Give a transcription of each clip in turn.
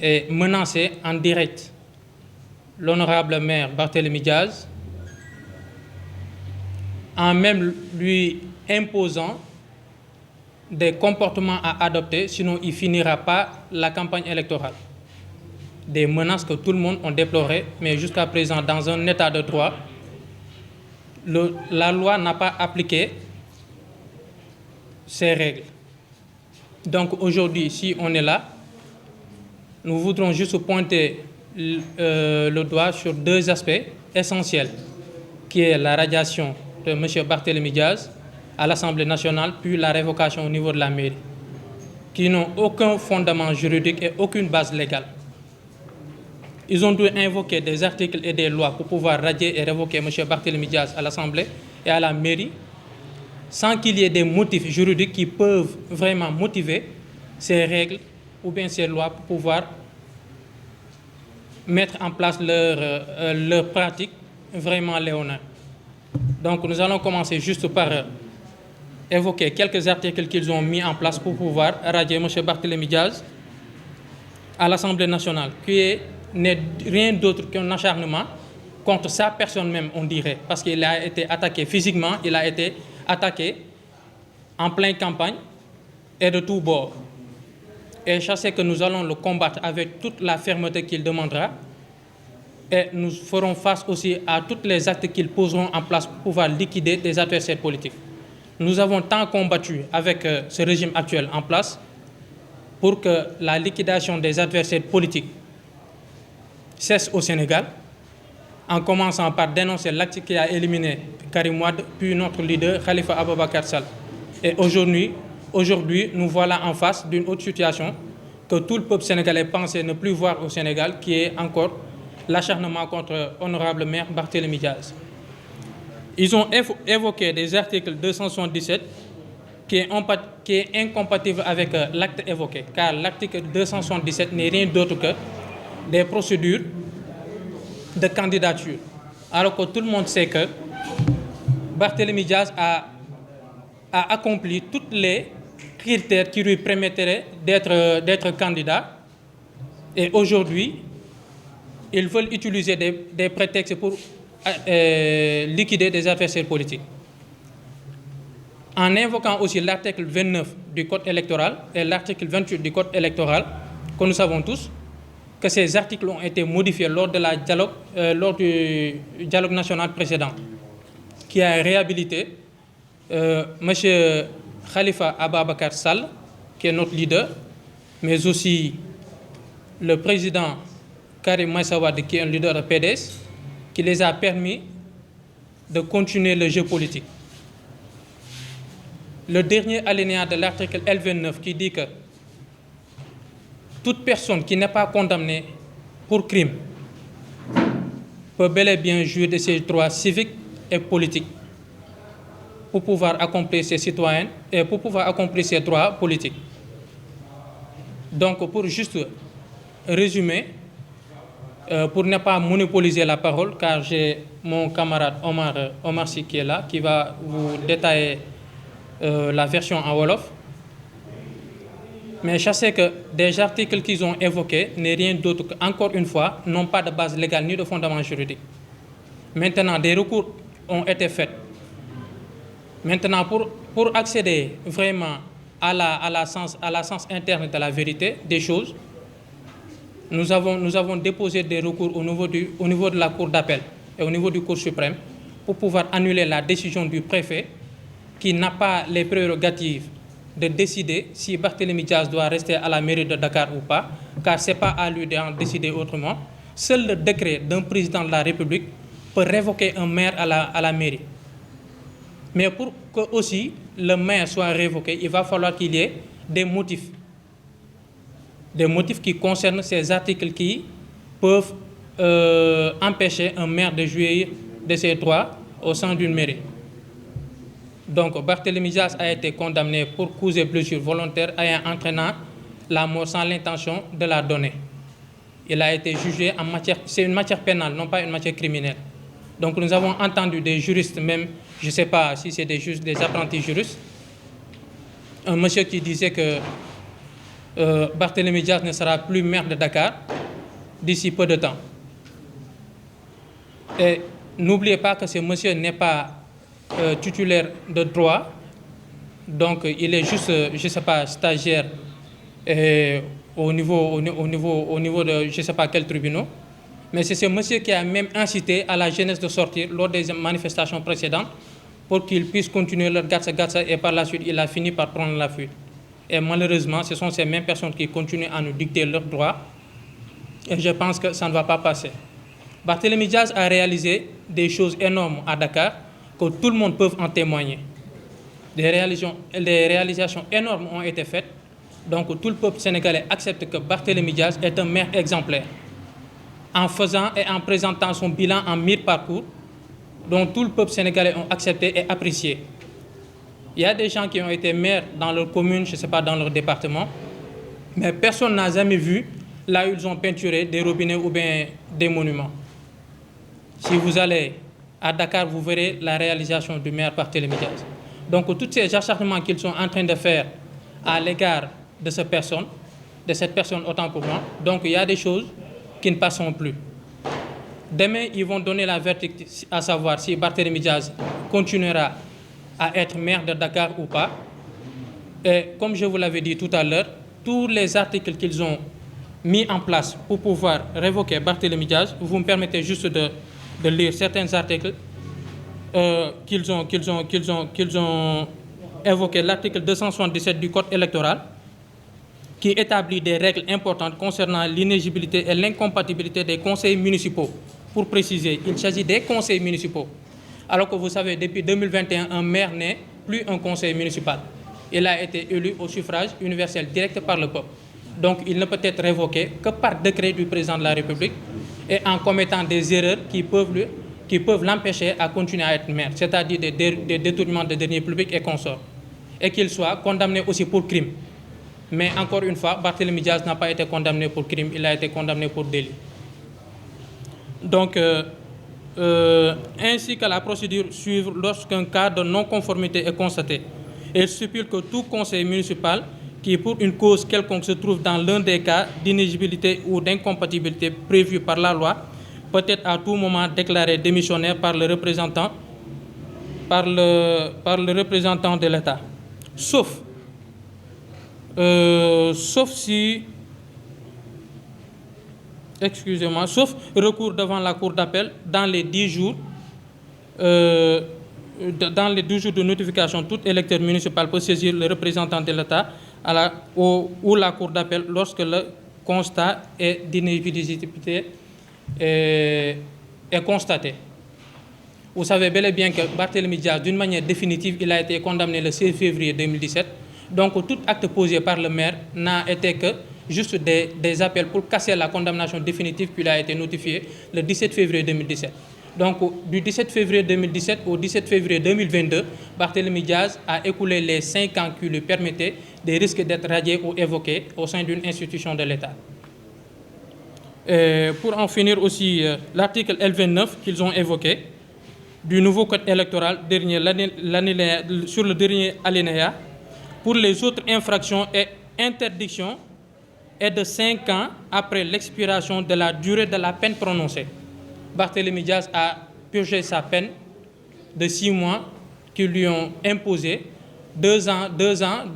et menacé en direct l'honorable maire Barthélémy Diaz, en même lui imposant des comportements à adopter, sinon il ne finira pas la campagne électorale. Des menaces que tout le monde a déplorées, mais jusqu'à présent, dans un état de droit, la loi n'a pas appliqué ces règles. Donc aujourd'hui, si on est là, nous voudrons juste pointer le doigt sur deux aspects essentiels, qui est la radiation de M. Barthélémy Diaz à l'Assemblée nationale, puis la révocation au niveau de la mairie, qui n'ont aucun fondement juridique et aucune base légale. Ils ont dû invoquer des articles et des lois pour pouvoir radier et révoquer M. Barthélémy Diaz à l'Assemblée et à la mairie, sans qu'il y ait des motifs juridiques qui peuvent vraiment motiver ces règles ou bien ces lois pour pouvoir mettre en place leur pratique vraiment léonine. Donc nous allons commencer juste par évoquer quelques articles qu'ils ont mis en place pour pouvoir radier M. Barthélémy Diaz à l'Assemblée nationale, qui n'est rien d'autre qu'un acharnement contre sa personne même, on dirait, parce qu'il a été attaqué physiquement, il a été attaqué en pleine campagne et de tous bords. Et je sais que nous allons le combattre avec toute la fermeté qu'il demandera, et nous ferons face aussi à tous les actes qu'ils poseront en place pour pouvoir liquider des adversaires politiques. Nous avons tant combattu avec ce régime actuel en place pour que la liquidation des adversaires politiques cesse au Sénégal, en commençant par dénoncer l'acte qui a éliminé Karim Wade, puis notre leader Khalifa Ababacar Sall. Et aujourd'hui, nous voilà en face d'une autre situation que tout le peuple sénégalais pensait ne plus voir au Sénégal, qui est encore l'acharnement contre l'honorable maire Barthélémy Diaz. Ils ont évoqué des articles 277 qui est incompatible avec l'acte évoqué, car l'article 277 n'est rien d'autre que des procédures de candidature. Alors que tout le monde sait que Barthélémy Diaz a accompli tous les critères qui lui permettraient d'être candidat. Et aujourd'hui, ils veulent utiliser des prétextes pour liquider des adversaires politiques. En invoquant aussi l'article 29 du Code électoral et l'article 28 du Code électoral, que nous savons tous, que ces articles ont été modifiés lors du dialogue national précédent, qui a réhabilité M. Khalifa Ababacar Sall, qui est notre leader, mais aussi le président Karim Meïssa Wade, qui est un leader de PDS, qui les a permis de continuer le jeu politique. Le dernier alinéa de l'article L29 qui dit que toute personne qui n'est pas condamnée pour crime peut bel et bien jouir de ses droits civiques et politiques pour pouvoir accomplir ses citoyens et pour pouvoir accomplir ses droits politiques. Donc, pour juste résumer, pour ne pas monopoliser la parole, car j'ai mon camarade Omar Sy qui est là, qui va vous détailler la version en Wolof. Mais je sais que des articles qu'ils ont évoqués n'est rien d'autre qu'encore une fois, n'ont pas de base légale ni de fondement juridique. Maintenant, des recours ont été faits. Maintenant, pour accéder vraiment à la sens interne de la vérité des choses, nous avons déposé des recours au niveau de la Cour d'appel et au niveau du Cour suprême pour pouvoir annuler la décision du préfet qui n'a pas les prérogatives de décider si Barthélémy Diaz doit rester à la mairie de Dakar ou pas, car ce n'est pas à lui d'en décider autrement. Seul le décret d'un président de la République peut révoquer un maire à la mairie. Mais pour que aussi le maire soit révoqué, il va falloir qu'il y ait des motifs. Des motifs qui concernent ces articles qui peuvent empêcher un maire de jouir de ses droits au sein d'une mairie. Donc, Barthélémy Diaz a été condamné pour cause et blessure volontaire ayant entraînant la mort sans l'intention de la donner. Il a été jugé en matière, c'est une matière pénale, non pas une matière criminelle. Donc, nous avons entendu des juristes, même, je ne sais pas si c'est des apprentis juristes, un monsieur qui disait que Barthélémy Diaz ne sera plus maire de Dakar d'ici peu de temps. Et n'oubliez pas que ce monsieur n'est pas titulaire de droit, donc il est juste, je ne sais pas, stagiaire au niveau de je ne sais pas quel tribunal. Mais c'est ce monsieur qui a même incité à la jeunesse de sortir lors des manifestations précédentes pour qu'ils puissent continuer leur gatsa-gatsa et par la suite, il a fini par prendre la fuite. Et malheureusement, ce sont ces mêmes personnes qui continuent à nous dicter leurs droits et je pense que ça ne va pas passer. Barthélémy Diaz a réalisé des choses énormes à Dakar que tout le monde peut en témoigner. Des réalisations énormes ont été faites. Donc tout le peuple sénégalais accepte que Barthélémy Diaz est un maire exemplaire. En faisant et en présentant son bilan en 1000 parcours, dont tout le peuple sénégalais a accepté et apprécié. Il y a des gens qui ont été maires dans leur commune, je ne sais pas, dans leur département, mais personne n'a jamais vu là où ils ont peinturé des robinets ou bien des monuments. Si vous allez à Dakar, vous verrez la réalisation du maire Barthélémy Diaz. Donc tous ces acharnements qu'ils sont en train de faire à l'égard de cette personne autant pour moi, donc il y a des choses qui ne passeront plus. Demain, ils vont donner la verdict à savoir si Barthélémy Diaz continuera à être maire de Dakar ou pas. Et comme je vous l'avais dit tout à l'heure, tous les articles qu'ils ont mis en place pour pouvoir révoquer Barthélémy Diaz, vous me permettez juste de lire certains articles qu'ils ont évoqué. L'article 277 du Code électoral qui établit des règles importantes concernant l'inéligibilité et l'incompatibilité des conseils municipaux. Pour préciser, il s'agit des conseils municipaux. Alors que vous savez, depuis 2021, un maire n'est plus un conseil municipal. Il a été élu au suffrage universel direct par le peuple. Donc il ne peut être révoqué que par décret du président de la République et en commettant des erreurs qui peuvent l'empêcher à continuer à être maire, c'est-à-dire des détournements de deniers publics et consorts. Et qu'il soit condamné aussi pour crime. Mais encore une fois, Barthélémy Diaz n'a pas été condamné pour crime, il a été condamné pour délit. Donc, ainsi que la procédure suivre lorsqu'un cas de non-conformité est constaté. Elle stipule que tout conseil municipal qui, pour une cause quelconque, se trouve dans l'un des cas d'inéligibilité ou d'incompatibilité prévus par la loi, peut être à tout moment déclaré démissionnaire par le représentant de l'État. Sauf recours devant la Cour d'appel dans les 10 jours de notification, tout électeur municipal peut saisir le représentant de l'État ou la Cour d'appel lorsque le constat d'inéligibilité est constaté. Vous savez bel et bien que Barthélémy Diaz, d'une manière définitive, il a été condamné le 16 février 2017. Donc tout acte posé par le maire n'a été que juste des appels pour casser la condamnation définitive qui a été notifiée le 17 février 2017. Donc du 17 février 2017 au 17 février 2022, Barthélémy Diaz a écoulé les 5 ans qui lui permettaient des risques d'être radiés ou évoqués au sein d'une institution de l'État. Pour en finir aussi, l'article L29 qu'ils ont évoqué du nouveau code électoral sur le dernier alinéa, pour les autres infractions et interdictions est de 5 ans après l'expiration de la durée de la peine prononcée. Barthélémy Diaz a purgé sa peine de 6 mois qui lui ont imposé 2 ans,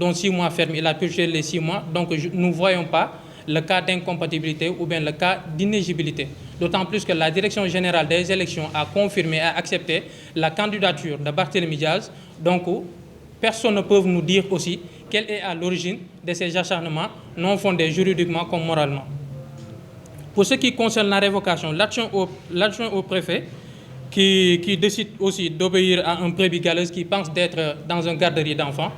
dont 6 mois ferme. Il a purgé les 6 mois, donc nous ne voyons pas le cas d'incompatibilité ou bien le cas d'inéligibilité. D'autant plus que la Direction générale des élections a confirmé et a accepté la candidature de Barthélémy Diaz. Donc, personne ne peut nous dire aussi quelle est à l'origine de ces acharnements non fondés juridiquement comme moralement. Pour ce qui concerne la révocation, l'adjoint au préfet qui décide aussi d'obéir à un brebis galeuse qui pense d'être dans une garderie d'enfants.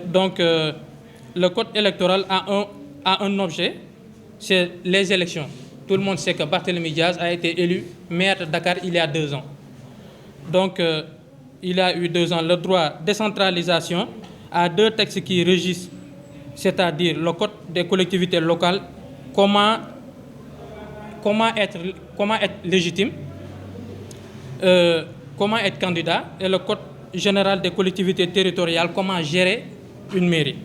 Donc, le code électoral a un objet, c'est les élections. Tout le monde sait que Barthélémy Diaz a été élu maire de Dakar il y a 2 ans. Donc, il a eu 2 ans. Le droit de décentralisation a 2 textes qui régissent, c'est-à-dire le code des collectivités locales, comment être légitime, comment être candidat, et le code général des collectivités territoriales, comment gérer une mairie.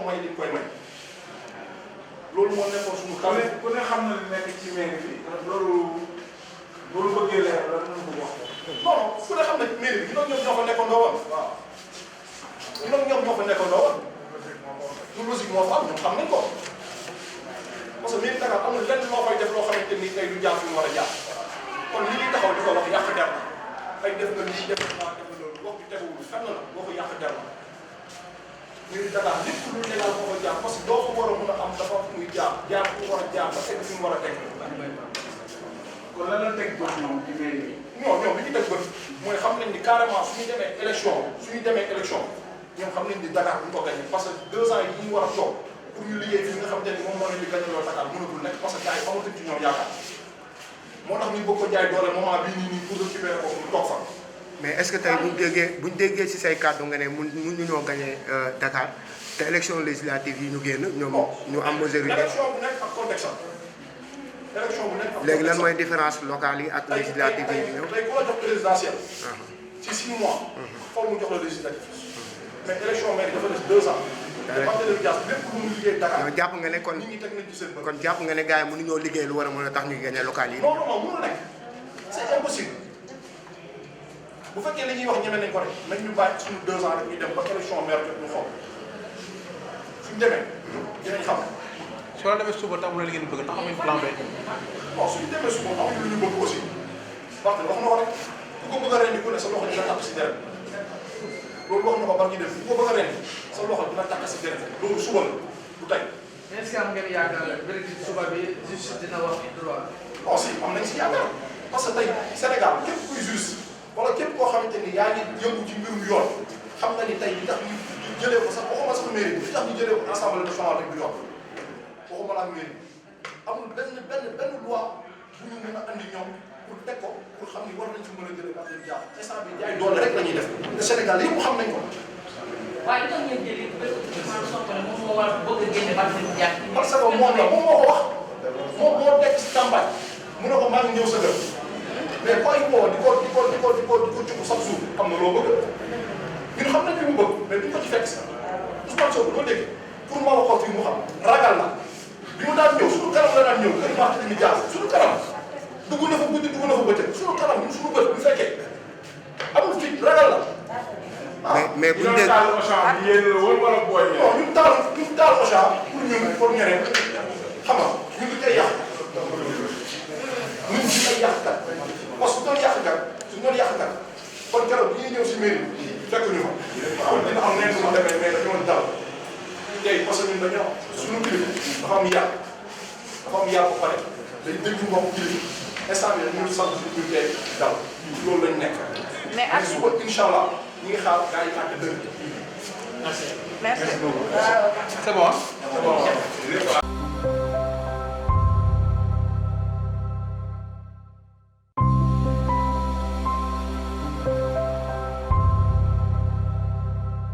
may li ñu koy may loolu moo nekkoon suñu kaw. ku ne xam na ne nekk ci mairie bi loolu bëggee leer la lan bëgg wax. non ku ne xam ne mairie bi ñoom ñoo fa nekkandoo woon. waaw ñoom ñoo fa nekkandoo woon. lu logique moo fa am ñoom xam nañ ko parce que mairie Dakar amul lenn loo fay def loo xamante ni tey du jaar fi mu war a jaar kon li ñuy taxaw di ko wax yàq der la ay def nga lii def nga loolu wax bi teguwul fenn la boo ko yàq der la mairie Dakar lépp lu légal moo ko jaar parce que doo ko war a mën a am dafa muy jaar fu mu war a jaar ba teg fi mu war a teg. kon lan la teg bët ñoom ci mairie bi. non ñoom li ñu teg bët mooy xam nañ ni carrément suñu demee élection ñoom xam nañ ni Dakar bu ñu ko gagné parce que 2 ans yi ñu war a toog pour ñu liggéey fii nga xamante ni moom moo leen di gagné loolu Dakar mënatul nekk parce que gars yi amatuñ ci ñoom yaakaar moo tax ñu bëgg ko jaay doole moment bii nii pour récupérer ko mu toog fa. mais est-ce que tey buñ déggee ci say kàddu nga ne mun ñu ñoo gagné Dakar te élection législative yi ñu génn ñoom ñu am majorité. élection bu nekk ak contexte élection bu nekk ak léegi lan mooy différence locale yi ak législative yi ñëw. tey ku la jox présidentielle. ci 6 mois. foog mu jox la législative. mais élection maire dafa des 2 ans. te Barthélémy Dias lépp lu mu liggéey Dakar. yow jàpp nga ne kon nit ñi teg nañ ci seen bët. kon jàpp nga ne gars yi mënuñoo liggéey lu war a mën a tax ñu gagné local yi. non non non mënul nekk c'est impossible bu fekkee li ñuy wax ñeme nañ ko rek nañ ñu bàyyi suñu 2 ans rek ñu dem ba élection maire jot ñu xool suñu demee dinañ xam. soo la demee suba te amul li ngeen bëgg ndax amuñ plan B. bon suñu demee suba amuñu lu ñu bëgg aussi parce que wax na ko rek ku ko bëgg a rendi ku ne sa loxo dina tàpp si deret loolu wax na ko ba ñu def ku ko bëgg a rendi sa loxo dina tàpp si deret loolu suba la du tey. est-ce que am ngeen yaakaar verdict suba bi justice dina wax droit. bon si am nañ si yaakaar parce que tey Sénégal képp kuy juriste wala képp koo xamante ni yaa ngi yëngu ci mbirum yoon xam nga ni tey li tax ñu jëlee ko sax waxuma sax mairie bi li tax ñu jëlee ko assemblée nationale rek du yoon waxuma la ak mairie amul benn loi bu ñu mën a andi ñoom pour teg ko pour xam ni war nañ fi mën a jëlee ak leen jàpp instant bi jaay doole rek la ñuy def te Sénégal yëpp xam nañ ko. waaye li tax ngeen jëlee bépp Ousmane Sonko moom moo war a bëgg a génne Barthélémy Dias. parce que moom la moom moo ko wax moom moo teg si campagne mu ne ko maa ngi ñëw sa kër mais booy woo di ko jukku chaque jour xam na loo bëgg ñun xam nañ fi mu bëgg mais duñ ko ci fekk si Ousmane Sonko doo dégg pour ma waxoon fi mu xam ragal na bi mu daan ñëw suñu kanam la daan ñëw kër Barthélémy Dias suñu kanam dugg na fa guddi dugg na fa bëccëg suñu kanam ñun suñu bët bu fekkee amul fit ragal la. mais buñ dégg taal Auchan bi yéen la woon wala booy yi. non ñun taal Auchan pour ñeneen xam nga ñun du tey yàq ñun du ay yàqkat parce que su doon yàqkat kon keroog bi ñuy ñëw si mairie fekk ñu fa kon dina am neen su ma demee mais dañoo dal tey parce que ñun dañoo suñu kilifa dafa am yàq ba pare dañ déglu mbokku kilifa instant bi ñu sant ñu tey dal loolu lañ nekk. mais ak suba incha allah ñu ngi xaar gars yi àgg dëgg. merci. c'est bon.